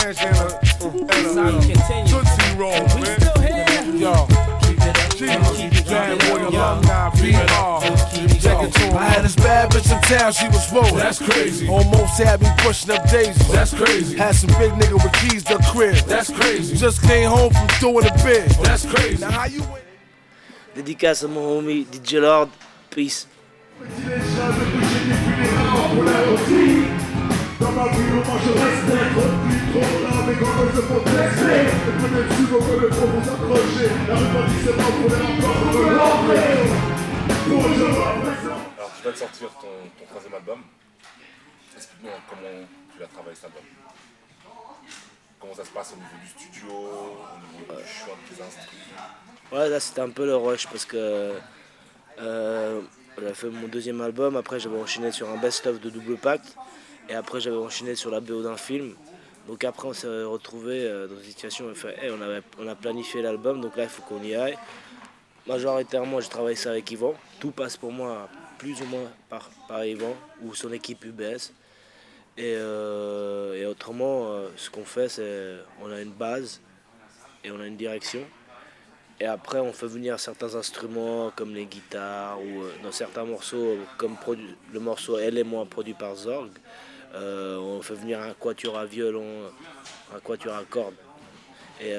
orange and a Tootsie Roll, man. Yo. Bad boy alumni, BR. I had this bad bitch in town, she was rolling. That's crazy. Almost had me pushing up daisies. That's crazy. Had some big nigga with keys to the crib. That's crazy. Just came home from doing the bid. That's crazy. Now how you went? Dédicace à mon homie DJ Lord. Peace. Dans ma vie, moi je reste d'être plus trop là, mais quand eux se font tester, et peut-être suivre que le trop vous approcher. La rue m'a dit c'est pas pour les encore me l'enlever. Alors tu vas te sortir ton troisième album. Explique-nous comment tu vas travailler cet album. Comment ça se passe au niveau du studio, au niveau du choix de tes instruments. Ouais, là c'était un peu le rush parce que j'avais fait mon deuxième album, après j'avais enchaîné sur un best-of de Double Pacte. Et après j'avais enchaîné sur la BO d'un film. Donc après on s'est retrouvés dans une situation où on a planifié l'album, donc là il faut qu'on y aille. Majoritairement je travaille ça avec Yvan. Tout passe pour moi plus ou moins par Yvan ou son équipe UBS. Et autrement ce qu'on fait c'est on a une base et on a une direction. Et après on fait venir certains instruments comme les guitares ou dans certains morceaux comme le morceau Elle et moi produit par Zorg. On fait venir un quatuor à violon, un quatuor à cordes. Et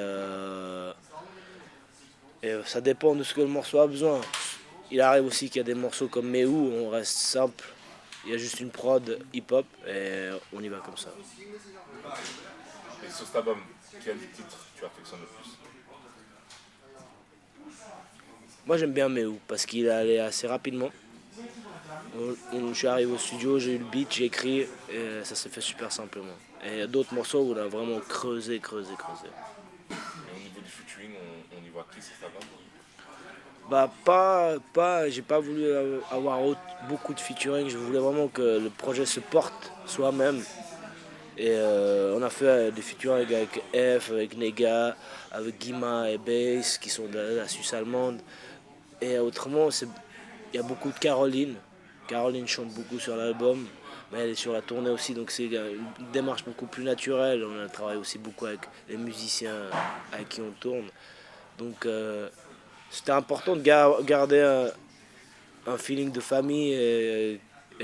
ça dépend de ce que le morceau a besoin. Il arrive aussi qu'il y a des morceaux comme Mais où on reste simple. Il y a juste une prod hip-hop et on y va comme ça. Et sur cet album, quel titre tu affectionnes le plus? Moi j'aime bien Mais où parce qu'il est allé assez rapidement. Je suis arrivé au studio, j'ai eu le beat, j'ai écrit et ça s'est fait super simplement. Et il y a d'autres morceaux où on a vraiment creusé. Et au niveau du featuring, on y voit qui sur cet album? Bah j'ai pas voulu avoir beaucoup de featuring, je voulais vraiment que le projet se porte soi-même. Et on a fait des featuring avec F, avec Nega, avec Guima et Bass qui sont de la Suisse allemande. Et autrement, il y a beaucoup de Caroline. Caroline chante beaucoup sur l'album, mais elle est sur la tournée aussi, donc c'est une démarche beaucoup plus naturelle. On a travaillé aussi beaucoup avec les musiciens avec qui on tourne. Donc c'était important de garder un feeling de famille et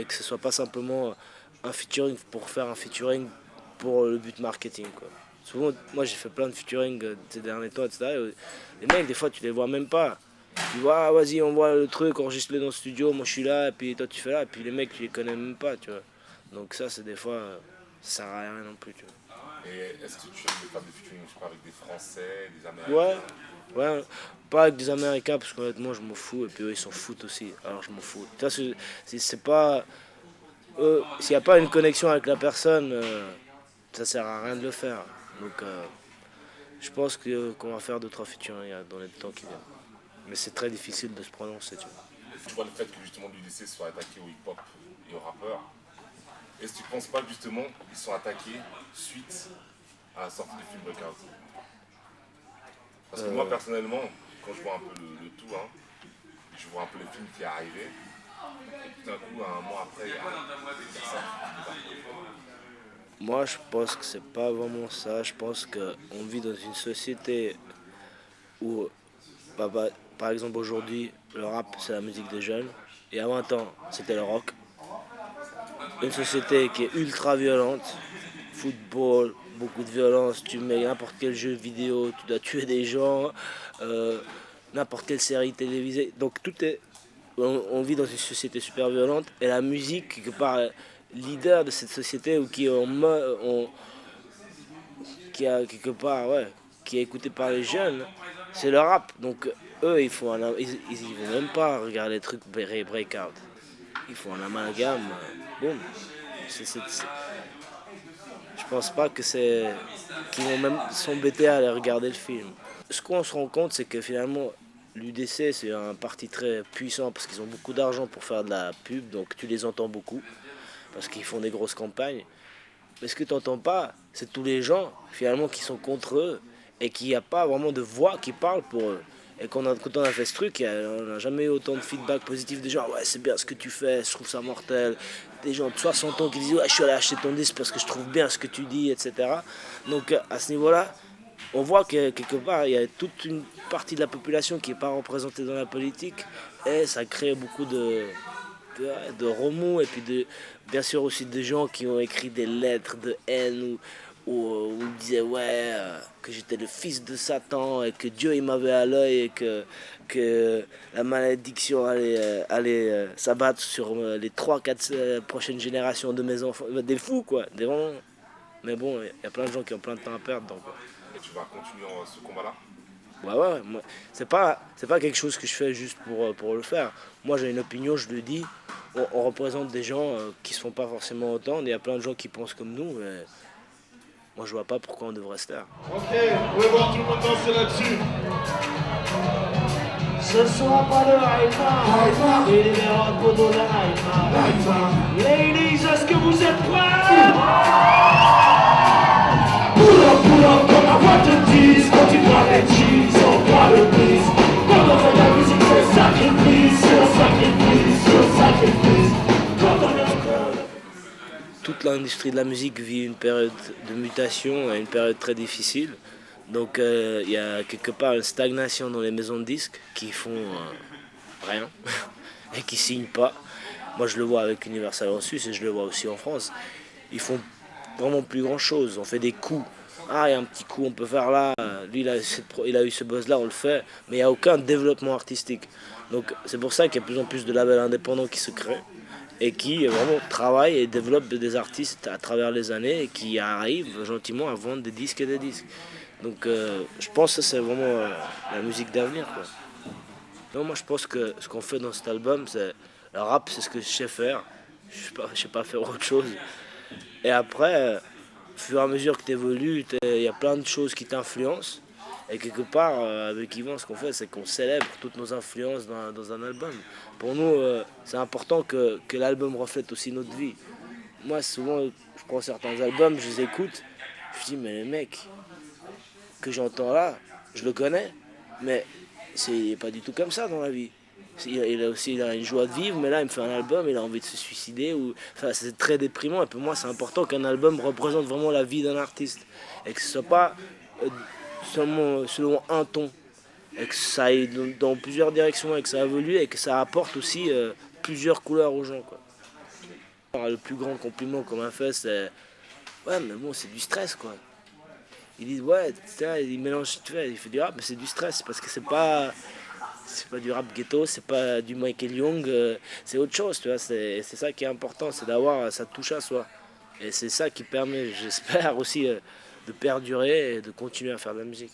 que ce soit pas simplement un featuring pour faire un featuring pour le but marketing, quoi. Souvent, moi j'ai fait plein de featuring ces derniers temps, etc. Les mecs, des fois, tu les vois même pas. Tu vois, ah, vas-y, on voit le truc, enregistre-le dans le studio, moi je suis là, et puis toi tu fais là, et puis les mecs tu les connais même pas, tu vois. Donc ça, c'est des fois, ça sert à rien non plus, tu vois. Et est-ce que tu aimes faire des featuring, je crois, avec des Français, des Américains? Ouais, pas avec des Américains, parce qu'honnêtement je m'en fous, et puis eux ils s'en foutent aussi, alors je m'en fous. Tu vois, c'est pas... s'il n'y a pas une connexion avec la personne, ça sert à rien de le faire. Donc je pense qu'on va faire 2-3 featuring dans les temps qui viennent. Mais c'est très difficile de se prononcer, tu vois. Tu vois le fait que justement l'UDC soit attaqué au hip-hop et aux rappeurs. Est-ce que tu ne penses pas que justement ils sont attaqués suite à la sortie du film Breakout? Parce que moi personnellement, quand je vois un peu le tout, hein, je vois un peu le film qui est arrivé, et tout d'un coup, un mois après, il y a ça qui débarque. Moi je pense que c'est pas vraiment ça. Je pense qu'on vit dans une société où par exemple aujourd'hui le rap c'est la musique des jeunes. Il y a 20 ans c'était le rock. Une société qui est ultra violente, football, beaucoup de violence, tu mets n'importe quel jeu vidéo, tu dois tuer des gens, n'importe quelle série télévisée. Donc on vit dans une société super violente et la musique quelque part est leader de cette société ou qui a quelque part qui est écouté par les jeunes, c'est le rap. Donc eux ils vont même pas regarder les trucs breakout. Ils font un amalgame, boum. Je pense pas qu'ils vont même s'embêter à aller regarder le film. Ce qu'on se rend compte, c'est que finalement, l'UDC, c'est un parti très puissant parce qu'ils ont beaucoup d'argent pour faire de la pub, donc tu les entends beaucoup, parce qu'ils font des grosses campagnes. Mais ce que tu n'entends pas, c'est tous les gens, finalement, qui sont contre eux et qu'il n'y a pas vraiment de voix qui parle pour eux. Et quand on a fait ce truc, on n'a jamais eu autant de feedback positif des gens. Ouais, c'est bien ce que tu fais, je trouve ça mortel. Des gens de 60 ans qui disent ouais, je suis allé acheter ton disque parce que je trouve bien ce que tu dis, etc. Donc à ce niveau-là, on voit que quelque part, il y a toute une partie de la population qui n'est pas représentée dans la politique et ça crée beaucoup de remous et puis bien sûr aussi des gens qui ont écrit des lettres de haine où ils disaient ouais que j'étais le fils de Satan et que Dieu il m'avait à l'œil et que la malédiction allait s'abattre sur les 3-4 prochaines générations de mes enfants. Des fous quoi, des vraiment. Mais bon, il y a plein de gens qui ont plein de temps à perdre donc. Et tu vas continuer ce combat-là? Ouais, c'est pas quelque chose que je fais juste pour le faire. Moi j'ai une opinion, je le dis. On représente des gens qui se font pas forcément entendre. Il y a plein de gens qui pensent comme nous, mais moi je vois pas pourquoi on devrait se taire. Ok, on va voir tout le monde danser là-dessus. Ce soir pas de Haïfa, et les meilleurs poteaux de Haïfa. Ladies, est-ce que vous êtes prêts? Pull up, comme la voix te dise. Quand tu dois les cheese, on voit le bis. Quand on fait de la musique, c'est sacrifice, sacrifice. Quand on est toute l'industrie de la musique vit une période de mutation et une période très difficile. Donc il y a quelque part une stagnation dans les maisons de disques qui font rien et qui signent pas. Moi je le vois avec Universal en Suisse et je le vois aussi en France. Ils font vraiment plus grand chose. On fait des coups. Ah, il y a un petit coup on peut faire là. Lui il a eu ce buzz là, on le fait. Mais il n'y a aucun développement artistique. Donc c'est pour ça qu'il y a de plus en plus de labels indépendants qui se créent et qui vraiment travaillent et développent des artistes à travers les années et qui arrivent gentiment à vendre des disques et des disques. Donc je pense que c'est vraiment la musique d'avenir, quoi. Non, moi je pense que ce qu'on fait dans cet album, c'est le rap, c'est ce que je sais faire. Je sais pas faire autre chose. Et après, au fur et à mesure que tu évolues, il y a plein de choses qui t'influencent. Et quelque part, avec Yvan, ce qu'on fait, c'est qu'on célèbre toutes nos influences dans un album. Pour nous, c'est important que l'album reflète aussi notre vie. Moi, souvent, je prends certains albums, je les écoute, je dis, mais les mecs que j'entends là, je le connais, mais c'est pas du tout comme ça dans la vie. Il a une joie de vivre, mais là il me fait un album, il a envie de se suicider. Enfin, c'est très déprimant. Et pour moi, c'est important qu'un album représente vraiment la vie d'un artiste. Et que ce soit pas seulement selon un ton. Et que ça aille dans plusieurs directions et que ça évolue et que ça apporte aussi plusieurs couleurs aux gens, quoi. Alors, le plus grand compliment qu'on m'a fait, c'est ouais, mais bon, c'est du stress, quoi. Ils disent ouais, il mélange, il fait du rap, mais c'est du stress parce que c'est pas du rap ghetto, c'est pas du Michael Young, c'est autre chose, tu vois. C'est ça qui est important, c'est d'avoir sa touche à soi. Et c'est ça qui permet, j'espère aussi, de perdurer et de continuer à faire de la musique.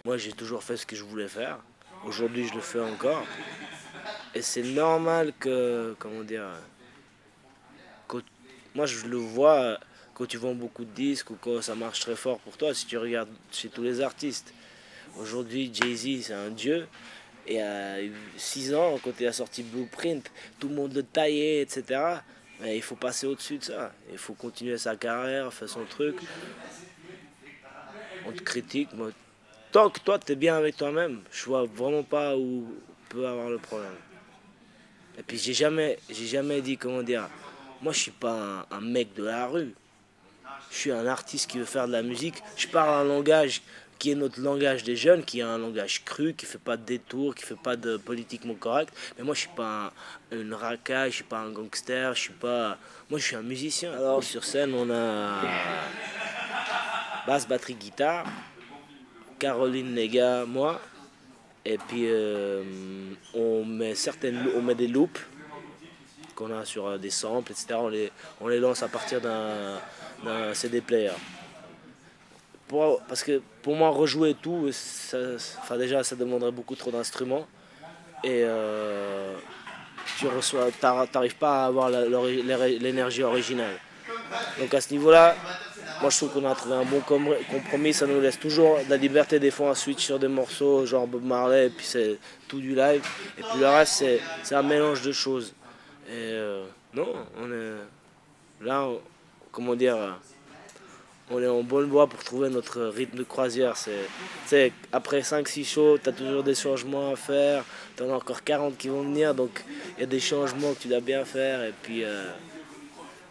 Moi, j'ai toujours fait ce que je voulais faire. Aujourd'hui, je le fais encore. Et c'est normal que, comment dire, moi je le vois. Quand tu vends beaucoup de disques ou quand ça marche très fort pour toi, si tu regardes chez tous les artistes. Aujourd'hui, Jay-Z, c'est un dieu. Et à 6 ans, quand il a sorti Blueprint, tout le monde le taillait, etc. Mais il faut passer au-dessus de ça. Il faut continuer sa carrière, faire son truc. On te critique. Moi, tant que toi, tu es bien avec toi-même, je vois vraiment pas où peut avoir le problème. Et puis, j'ai jamais dit, comment dire, moi, je suis pas un mec de la rue. Je suis un artiste qui veut faire de la musique. Je parle un langage qui est notre langage des jeunes, qui est un langage cru, qui ne fait pas de détour, qui ne fait pas de politiquement correct. Mais moi, je ne suis pas une racaille, je ne suis pas un gangster, moi, je suis un musicien. Alors, sur scène, on a basse, batterie, guitare, Caroline, les gars, moi. Et puis, on met des loops qu'on a sur des samples, etc. On les lance à partir d'un CD player. Parce que pour moi, rejouer tout, déjà, ça demanderait beaucoup trop d'instruments. Et t'arrives pas à avoir l'énergie originale. Donc à ce niveau-là, moi je trouve qu'on a trouvé un bon compromis. Ça nous laisse toujours la liberté des fois à switch sur des morceaux genre Bob Marley, et puis c'est tout du live. Et puis le reste, c'est un mélange de choses. Et non, on est là, comment dire, on est en bonne voie pour trouver notre rythme de croisière. Après 5-6 shows, tu as toujours des changements à faire. Tu en as encore 40 qui vont venir, donc il y a des changements que tu dois bien faire. Et puis,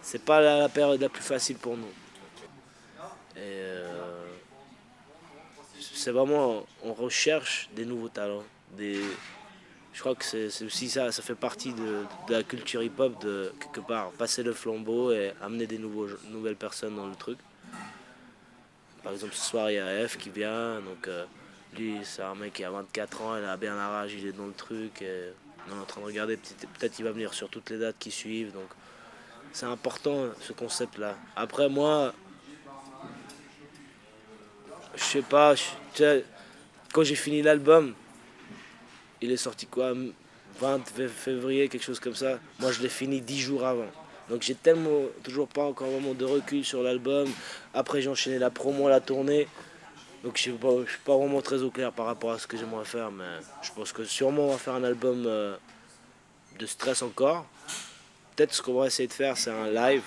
c'est pas la période la plus facile pour nous. Et c'est vraiment, on recherche des nouveaux talents. Je crois que c'est aussi ça fait partie de la culture hip-hop, de quelque part passer le flambeau et amener des nouvelles personnes dans le truc. Par exemple, ce soir, il y a F qui vient, donc lui, c'est un mec qui a 24 ans, il a bien la rage, il est dans le truc. Et on est en train de regarder, peut-être qu'il va venir sur toutes les dates qui suivent. Donc c'est important, ce concept-là. Après, moi, je sais pas, quand j'ai fini l'album, il est sorti quoi, 20 février, quelque chose comme ça. Moi, je l'ai fini 10 jours avant. Donc j'ai toujours pas encore vraiment de recul sur l'album. Après, j'ai enchaîné la promo, la tournée. Donc je suis pas vraiment très au clair par rapport à ce que j'aimerais faire. Mais je pense que sûrement on va faire un album de stress encore. Peut-être ce qu'on va essayer de faire, c'est un live.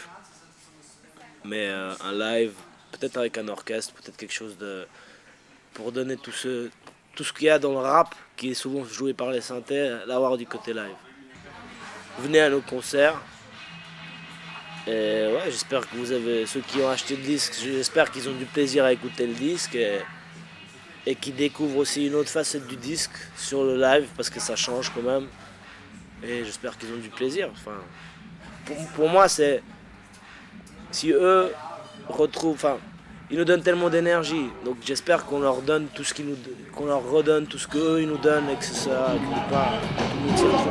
Mais un live, peut-être avec un orchestre, peut-être quelque chose pour donner tout ce qu'il y a dans le rap, qui est souvent joué par les synthés, l'avoir du côté live. Venez à nos concerts. Et ouais, j'espère que ceux qui ont acheté le disque, j'espère qu'ils ont du plaisir à écouter le disque et qu'ils découvrent aussi une autre facette du disque sur le live, parce que ça change quand même. Et j'espère qu'ils ont du plaisir. Enfin, pour moi, c'est... Si eux retrouvent... Ils nous donnent tellement d'énergie, donc j'espère qu'on leur donne tout ce qu'on leur redonne tout ce qu'eux ils nous donnent et que c'est ça, quelque part, nous tire trop.